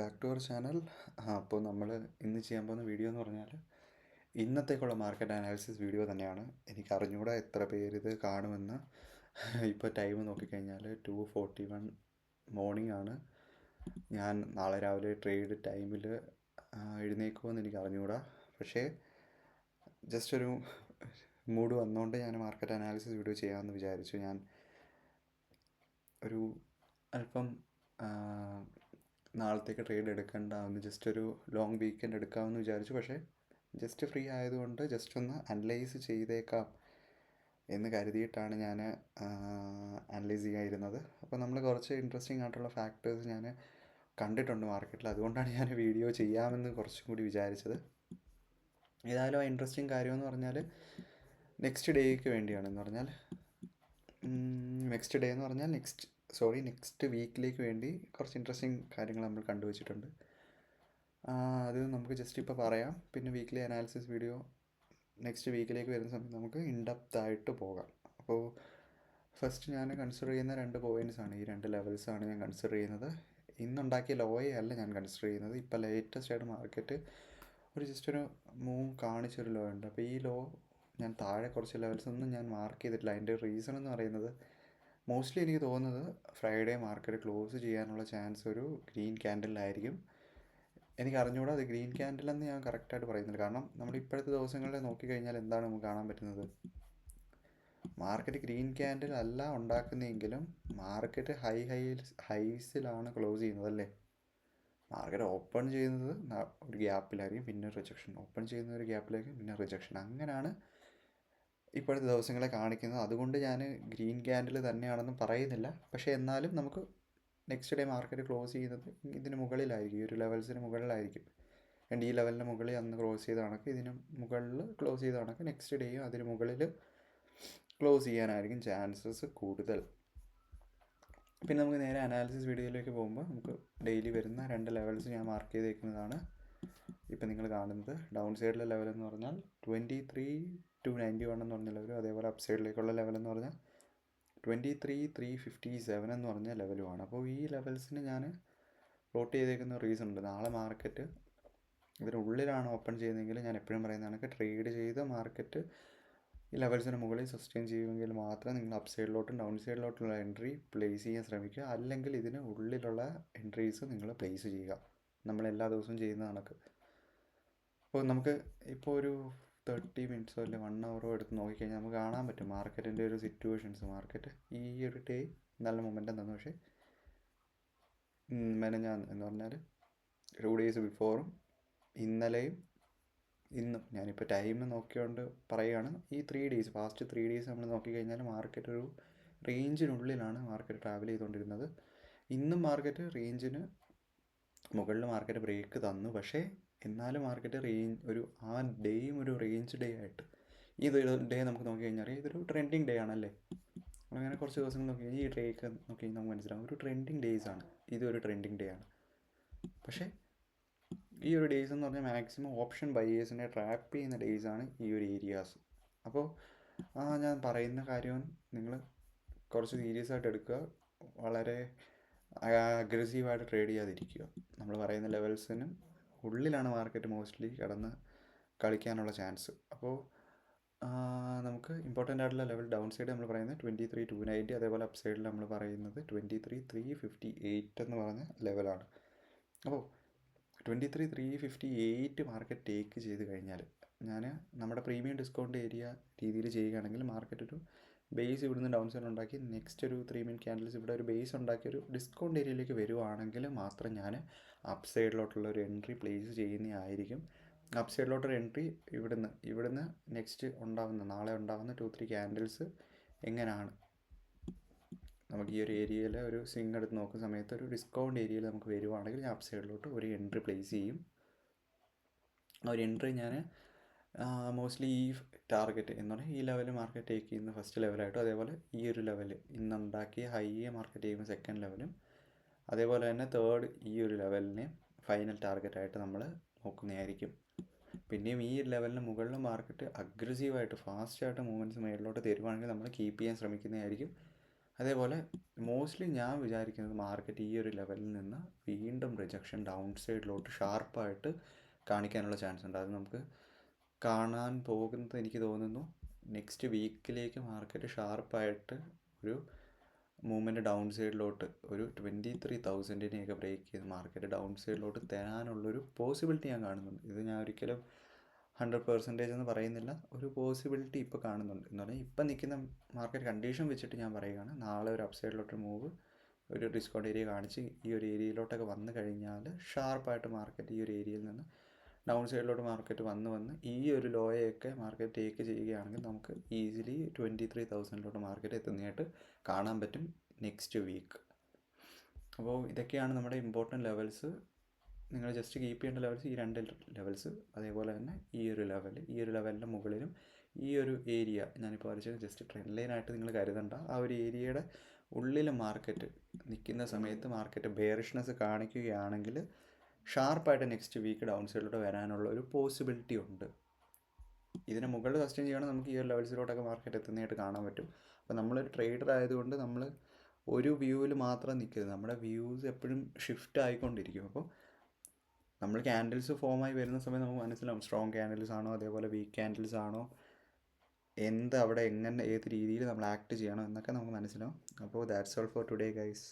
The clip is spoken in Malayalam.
Back to our channel. അപ്പോൾ നമ്മൾ ഇന്ന് ചെയ്യാൻ പോകുന്ന വീഡിയോ എന്ന് പറഞ്ഞാൽ ഇന്നത്തേക്കുള്ള മാർക്കറ്റ് അനാലിസിസ് വീഡിയോ തന്നെയാണ്. എനിക്ക് അറിഞ്ഞുകൂടാ എത്ര പേര് ഇത് കാണുമെന്ന്. ഇപ്പോൾ ടൈം നോക്കിക്കഴിഞ്ഞാൽ 2:41 മോർണിംഗ് ആണ്. ഞാൻ നാളെ രാവിലെ ട്രേഡ് ടൈമിൽ എഴുന്നേക്കുമെന്ന് എനിക്ക് അറിഞ്ഞുകൂടാ. പക്ഷേ ജസ്റ്റ് ഒരു മൂഡ് വന്നുകൊണ്ട് ഞാൻ മാർക്കറ്റ് അനാലിസിസ് വീഡിയോ ചെയ്യാമെന്ന് വിചാരിച്ചു. ഞാൻ ഒരു അല്പം നാളത്തേക്ക് ട്രേഡ് എടുക്കേണ്ടാവുന്നു, ജസ്റ്റ് ഒരു ലോങ് വീക്കെൻഡ് എടുക്കാമെന്ന് വിചാരിച്ചു. പക്ഷേ ജസ്റ്റ് ഫ്രീ ആയതുകൊണ്ട് ജസ്റ്റ് ഒന്ന് അനലൈസ് ചെയ്തേക്കാം എന്ന് കരുതിയിട്ടാണ് ഞാൻ അനലൈസ് ചെയ്യാതിരുന്നത്. അപ്പോൾ നമ്മൾ കുറച്ച് ഇൻട്രസ്റ്റിംഗ് ആയിട്ടുള്ള ഫാക്ടേഴ്സ് ഞാൻ കണ്ടിട്ടുണ്ട് മാർക്കറ്റിൽ. അതുകൊണ്ടാണ് ഞാൻ വീഡിയോ ചെയ്യാമെന്ന് കുറച്ചും കൂടി വിചാരിച്ചത്. ഏതായാലും ആ ഇൻട്രസ്റ്റിംഗ് കാര്യമെന്ന് പറഞ്ഞാൽ നെക്സ്റ്റ് ഡേക്ക് വേണ്ടിയാണ്. എന്ന് പറഞ്ഞാൽ നെക്സ്റ്റ് ഡേ എന്ന് പറഞ്ഞാൽ നെക്സ്റ്റ് വീക്കിലേക്ക് വേണ്ടി കുറച്ച് ഇൻട്രസ്റ്റിംഗ് കാര്യങ്ങൾ നമ്മൾ കണ്ടുവച്ചിട്ടുണ്ട്. അത് നമുക്ക് ജസ്റ്റ് ഇപ്പോൾ പറയാം. പിന്നെ വീക്ക്ലി അനാലിസിസ് വീഡിയോ നെക്സ്റ്റ് വീക്കിലേക്ക് വരുന്ന സമയത്ത് നമുക്ക് ഇൻഡെപ്തായിട്ട് പോകാം. അപ്പോൾ ഫസ്റ്റ് ഞാൻ കൺസിഡർ ചെയ്യുന്ന 2 പോയിൻറ്റ്സാണ്, ഈ 2 ലെവൽസാണ് ഞാൻ കൺസിഡർ ചെയ്യുന്നത്. ഇന്നുണ്ടാക്കിയ ലോയെ അല്ല ഞാൻ കൺസിഡർ ചെയ്യുന്നത്. ഇപ്പോൾ ലേറ്റസ്റ്റ് ആയിട്ട് മാർക്കറ്റ് ജസ്റ്റ് ഒരു മൂവ് കാണിച്ചൊരു ലോ ഉണ്ട്. അപ്പോൾ ഈ ലോ ഞാൻ താഴെ കുറച്ച് ലെവൽസ് ഒന്നും ഞാൻ മാർക്ക് ചെയ്തിട്ടില്ല. അതിൻ്റെ റീസൺ എന്ന് പറയുന്നത് മോസ്റ്റ്ലി എനിക്ക് തോന്നുന്നത് ഫ്രൈഡേ മാർക്കറ്റ് ക്ലോസ് ചെയ്യാനുള്ള ചാൻസ് ഒരു ഗ്രീൻ ക്യാൻഡലിലായിരിക്കും. എനിക്ക് അറിഞ്ഞുകൂടാ അത് ഗ്രീൻ ക്യാൻഡിലെന്ന് ഞാൻ കറക്റ്റായിട്ട് പറയുന്നില്ല. കാരണം നമ്മൾ ഇപ്പോഴത്തെ ദിവസങ്ങളിൽ നോക്കിക്കഴിഞ്ഞാൽ എന്താണ് നമുക്ക് കാണാൻ പറ്റുന്നത്, മാർക്കറ്റ് ഗ്രീൻ ക്യാൻഡിൽ അല്ല ഉണ്ടാക്കുന്നതെങ്കിലും മാർക്കറ്റ് ഹൈസിലാണ് ക്ലോസ് ചെയ്യുന്നത് അല്ലേ. മാർക്കറ്റ് ഓപ്പൺ ചെയ്യുന്നത് ഒരു ഗ്യാപ്പിലായിരിക്കും, പിന്നെ റിജക്ഷൻ, ഓപ്പൺ ചെയ്യുന്ന ഒരു ഗ്യാപ്പിലായിരിക്കും, പിന്നെ റിജക്ഷൻ. അങ്ങനെയാണ് ഇപ്പോഴത്തെ ദിവസങ്ങളെ കാണിക്കുന്നത്. അതുകൊണ്ട് ഞാൻ ഗ്രീൻ ക്യാൻഡിൽ തന്നെയാണെന്ന് പറയുന്നില്ല. പക്ഷേ എന്നാലും നമുക്ക് നെക്സ്റ്റ് ഡേ മാർക്കറ്റ് ക്ലോസ് ചെയ്യുന്നത് ഇതിന് മുകളിലായിരിക്കും, ഈ ഒരു ലെവൽസിന് മുകളിലായിരിക്കും. ആൻഡ് ഈ ലെവലിന് മുകളിൽ അന്ന് ക്ലോസ് ചെയ്ത കണക്ക് ഇതിന് മുകളിൽ ക്ലോസ് ചെയ്ത കണക്ക് നെക്സ്റ്റ് ഡേയും അതിന് മുകളിൽ ക്ലോസ് ചെയ്യാനായിരിക്കും ചാൻസസ് കൂടുതൽ. പിന്നെ നമുക്ക് നേരെ അനാലിസിസ് വീഡിയോയിലേക്ക് പോകുമ്പോൾ നമുക്ക് ഡെയിലി വരുന്ന 2 ലെവൽസ് ഞാൻ മാർക്ക് ചെയ്തേക്കുന്നതാണ് ഇപ്പം നിങ്ങൾ കാണുന്നത്. ഡൗൺ സൈഡിലെ ലെവൽ എന്ന് പറഞ്ഞാൽ 23,291 എന്ന് പറഞ്ഞ ലെവലും, അതേപോലെ അപ്പ് സൈഡിലേക്കുള്ള ലെവൽ എന്ന് പറഞ്ഞാൽ 23,357 എന്ന് പറഞ്ഞ ലെവലുമാണ്. അപ്പോൾ ഈ ലെവൽസിന് ഞാൻ പ്ലോട്ട് ചെയ്തേക്കുന്ന റീസൺ ഉണ്ട്. നാളെ മാർക്കറ്റ് ഇതിനുള്ളിലാണ് ഓപ്പൺ ചെയ്യുന്നതെങ്കിൽ ഞാൻ എപ്പോഴും പറയുന്നതാണ്, ട്രേഡ് ചെയ്ത് മാർക്കറ്റ് ഈ ലെവൽസിന് മുകളിൽ സസ്റ്റെയിൻ ചെയ്യുമെങ്കിൽ മാത്രം നിങ്ങൾ അപ്പ് സൈഡിലോട്ടും ഡൗൺ സൈഡിലോട്ടുള്ള എൻട്രി പ്ലേസ് ചെയ്യാൻ ശ്രമിക്കുക. അല്ലെങ്കിൽ ഇതിന് ഉള്ളിലുള്ള എൻട്രീസ് നിങ്ങൾ പ്ലേസ് ചെയ്യുക, നമ്മൾ എല്ലാ ദിവസവും ചെയ്യുന്ന കണക്ക്. അപ്പോൾ നമുക്ക് ഇപ്പോൾ ഒരു 30 മിനിറ്റ്സോ അല്ലെങ്കിൽ 1 അവറോ എടുത്ത് നോക്കിക്കഴിഞ്ഞാൽ നമുക്ക് കാണാൻ പറ്റും മാർക്കറ്റിൻ്റെ ഒരു സിറ്റുവേഷൻസ്. മാർക്കറ്റ് ഈ ഒരു ഡേ നല്ല മൊമെൻറ്റം തന്നു. പക്ഷേ മെനഞ്ഞാന്ന് എന്ന് പറഞ്ഞാൽ 2 ഡേയ്സ് ബിഫോറും ഇന്നലെയും ഇന്നും, ഞാനിപ്പോൾ ടൈം നോക്കിക്കൊണ്ട് പറയുകയാണ്, ഈ 3 ഡേയ്സ് ഫാസ്റ്റ് 3 ഡേയ്സ് നമ്മൾ നോക്കിക്കഴിഞ്ഞാൽ മാർക്കറ്റ് ഒരു റേഞ്ചിനുള്ളിലാണ് മാർക്കറ്റ് ട്രാവൽ ചെയ്തുകൊണ്ടിരുന്നത്. ഇന്നും മാർക്കറ്റ് റേഞ്ചിന് മുകളിൽ മാർക്കറ്റ് ബ്രേക്ക് തന്നു. പക്ഷേ എന്നാലും മാർക്കറ്റ് ആ ഡേയും ഒരു റേഞ്ച് ഡേ ആയിട്ട്, ഇതൊരു ഡേ നമുക്ക് നോക്കിക്കഴിഞ്ഞാൽ ഇതൊരു ട്രെൻഡിങ് ഡേ ആണല്ലേ. അങ്ങനെ കുറച്ച് ദിവസങ്ങൾ നോക്കി ഈ ഡേയൊക്കെ നോക്കി നമുക്ക് മനസ്സിലാവും ഒരു ട്രെൻഡിങ് ഡേയ്സ് ആണ്, ഇതൊരു ട്രെൻഡിങ് ഡേ ആണ്. പക്ഷേ ഈ ഒരു ഡേയ്സ് എന്ന് പറഞ്ഞാൽ മാക്സിമം ഓപ്ഷൻ ബയേഴ്സിനെ ട്രാപ്പ് ചെയ്യുന്ന ഡേയ്സ് ആണ് ഈ ഒരു ഏരിയാസ്. അപ്പോൾ ഞാൻ പറയുന്ന കാര്യം നിങ്ങൾ കുറച്ച് സീരിയസ് ആയിട്ട് എടുക്കുക, വളരെ അഗ്രസീവായിട്ട് ട്രേഡ് ചെയ്യാതിരിക്കുക. നമ്മൾ പറയുന്ന ലെവൽസിന് ഉള്ളിലാണ് മാർക്കറ്റ് മോസ്റ്റ്ലി കിടന്ന് കളിക്കാനുള്ള ചാൻസ്. അപ്പോൾ നമുക്ക് ഇമ്പോർട്ടൻ്റ് ആയിട്ടുള്ള ലെവൽ ഡൗൺ സൈഡ് നമ്മൾ പറയുന്നത് 23,290, അതേപോലെ അപ്പ് സൈഡിൽ നമ്മൾ പറയുന്നത് 23,358 എന്ന് പറഞ്ഞ ലെവലാണ്. അപ്പോൾ 23,358 മാർക്കറ്റ് ടേക്ക് ചെയ്ത് കഴിഞ്ഞാൽ ഞാൻ നമ്മുടെ പ്രീമിയം ഡിസ്കൗണ്ട് ഏരിയ രീതിയിൽ ചെയ്യുകയാണെങ്കിൽ മാർക്കറ്റ് ഒരു ബേസ് ഇവിടുന്ന് ഡൗൺ സൈഡ് ഉണ്ടാക്കി നെക്സ്റ്റ് ഒരു 3 മിനിറ്റ് ക്യാൻഡിൽസ് ഇവിടെ ഒരു ബേസ് ഉണ്ടാക്കി ഒരു ഡിസ്കൗണ്ട് ഏരിയയിലേക്ക് വരുവാണെങ്കിൽ മാത്രം ഞാൻ അപ്പ് സൈഡിലോട്ടുള്ള ഒരു എൻട്രി പ്ലേസ് ചെയ്യുന്നതായിരിക്കും. അപ്പ് സൈഡിലോട്ടൊരു എൻട്രി ഇവിടുന്ന് നെക്സ്റ്റ് നാളെ ഉണ്ടാകുന്ന 2-3 ക്യാൻഡിൽസ് എങ്ങനെയാണ് നമുക്ക് ഈ ഒരു ഏരിയയിൽ ഒരു സ്വിങ് എടുത്ത് നോക്കുന്ന സമയത്ത് ഒരു ഡിസ്കൗണ്ട് ഏരിയയിൽ നമുക്ക് വരുവാണെങ്കിൽ ഞാൻ അപ്പ് സൈഡിലോട്ട് ഒരു എൻട്രി പ്ലേസ് ചെയ്യും. ആ ഒരു എൻട്രി ഞാൻ മോസ്റ്റ്ലി ഈ ടാർഗറ്റ് എന്ന് പറഞ്ഞാൽ ഈ ലെവൽ മാർക്കറ്റ് ടേക്ക് ചെയ്യുന്ന ഫസ്റ്റ് ലെവലായിട്ടും, അതേപോലെ ഈ ഒരു ലെവൽ ഇന്നുണ്ടാക്കിയ ഹൈയെ മാർക്കറ്റ് ചെയ്യുന്ന സെക്കൻഡ് ലെവലും, അതേപോലെ തന്നെ തേർഡ് ഈ ഒരു ലെവലിനെ ഫൈനൽ ടാർഗറ്റായിട്ട് നമ്മൾ നോക്കുന്നതായിരിക്കും. പിന്നെയും ഈ ലെവലിന് മുകളിൽ മാർക്കറ്റ് അഗ്രസീവായിട്ട് ഫാസ്റ്റായിട്ട് മൂവ്മെൻറ്റ്സ് മേളിലോട്ട് തരുവാണെങ്കിൽ നമ്മൾ കീപ്പ് ചെയ്യാൻ ശ്രമിക്കുന്നതായിരിക്കും. അതേപോലെ മോസ്റ്റ്ലി ഞാൻ വിചാരിക്കുന്നത് മാർക്കറ്റ് ഈ ഒരു ലെവലിൽ നിന്ന് വീണ്ടും റിജക്ഷൻ ഡൗൺ സൈഡിലോട്ട് ഷാർപ്പായിട്ട് കാണിക്കാനുള്ള ചാൻസ് ഉണ്ട്. അത് നമുക്ക് കാണാൻ പോകുന്നത് എനിക്ക് തോന്നുന്നു നെക്സ്റ്റ് വീക്കിലേക്ക് മാർക്കറ്റ് ഷാർപ്പായിട്ട് ഒരു മൂവ്മെൻറ്റ് ഡൗൺ സൈഡിലോട്ട് ഒരു 23,000-നെയൊക്കെ ബ്രേക്ക് ചെയ്ത് മാർക്കറ്റ് ഡൗൺ സൈഡിലോട്ട് തരാനുള്ളൊരു പോസിബിലിറ്റി ഞാൻ കാണുന്നുണ്ട്. ഇത് ഞാൻ ഒരിക്കലും 100% എന്ന് പറയുന്നില്ല, ഒരു പോസിബിലിറ്റി ഇപ്പോൾ കാണുന്നുണ്ട്. എന്ന് പറഞ്ഞാൽ ഇപ്പം നിൽക്കുന്ന മാർക്കറ്റ് കണ്ടീഷൻ വെച്ചിട്ട് ഞാൻ പറയുകയാണ്, നാളെ ഒരു അപ്സൈഡിലോട്ട് മൂവ് ഒരു ഡിസ്കൗണ്ട് ഏരിയ കാണിച്ച് ഈ ഒരു ഏരിയയിലോട്ടൊക്കെ വന്നു കഴിഞ്ഞാൽ ഷാർപ്പായിട്ട് മാർക്കറ്റ് ഈ ഒരു ഏരിയയിൽ നിന്ന് ഡൗൺ സൈഡിലോട്ട് മാർക്കറ്റ് വന്ന് ഈ ഒരു ലോയൊക്കെ മാർക്കറ്റ് ടേക്ക് ചെയ്യുകയാണെങ്കിൽ നമുക്ക് ഈസിലി 23,000-ലോട്ട് മാർക്കറ്റ് എത്തുന്നതായിട്ട് കാണാൻ പറ്റും നെക്സ്റ്റ് വീക്ക്. അപ്പോൾ ഇതൊക്കെയാണ് നമ്മുടെ ഇമ്പോർട്ടൻറ്റ് ലെവൽസ്. നിങ്ങൾ ജസ്റ്റ് കീപ്പ് ചെയ്യേണ്ട ലെവൽസ് ഈ 2 ലെവൽസ്, അതേപോലെ തന്നെ ഈ ഒരു ലെവലിൻ്റെ മുകളിലും ഈ ഒരു ഏരിയ ഞാനിപ്പോൾ വരച്ചത് ജസ്റ്റ് ട്രെൻഡ് ലൈനായിട്ട് നിങ്ങൾ കരുതണ്ട. ആ ഒരു ഏരിയയുടെ ഉള്ളിൽ മാർക്കറ്റ് നിൽക്കുന്ന സമയത്ത് മാർക്കറ്റ് ബെയറിഷ്നെസ് കാണിക്കുകയാണെങ്കിൽ ഷാർപ്പായിട്ട് നെക്സ്റ്റ് വീക്ക് ഡൗൺ സൈഡിലോട്ട് വരാനുള്ള ഒരു പോസിബിലിറ്റി ഉണ്ട്. ഇതിന് മുകളിൽ സസ്റ്റെയിൻ ചെയ്യുകയാണെങ്കിൽ നമുക്ക് ഈ ഒരു ലെവൽസിലോട്ടൊക്കെ മാർക്കറ്റ് എത്തുന്നതായിട്ട് കാണാൻ പറ്റും. അപ്പോൾ നമ്മളൊരു ട്രേഡർ ആയതുകൊണ്ട് നമ്മൾ ഒരു വ്യൂവിൽ മാത്രം നിൽക്കരുത്, നമ്മുടെ വ്യൂസ് എപ്പോഴും ഷിഫ്റ്റ് ആയിക്കൊണ്ടിരിക്കും. അപ്പോൾ നമ്മൾ ക്യാൻഡിൽസ് ഫോമായി വരുന്ന സമയത്ത് നമുക്ക് മനസ്സിലാവും സ്ട്രോങ് ക്യാൻഡിൽസ് ആണോ അതേപോലെ വീക്ക് ക്യാൻഡിൽസ് ആണോ, അവിടെ എങ്ങനെ ഏത് രീതിയിൽ നമ്മൾ ആക്ട് ചെയ്യണം എന്നൊക്കെ നമുക്ക് മനസ്സിലാവും. അപ്പോൾ that's all for today guys.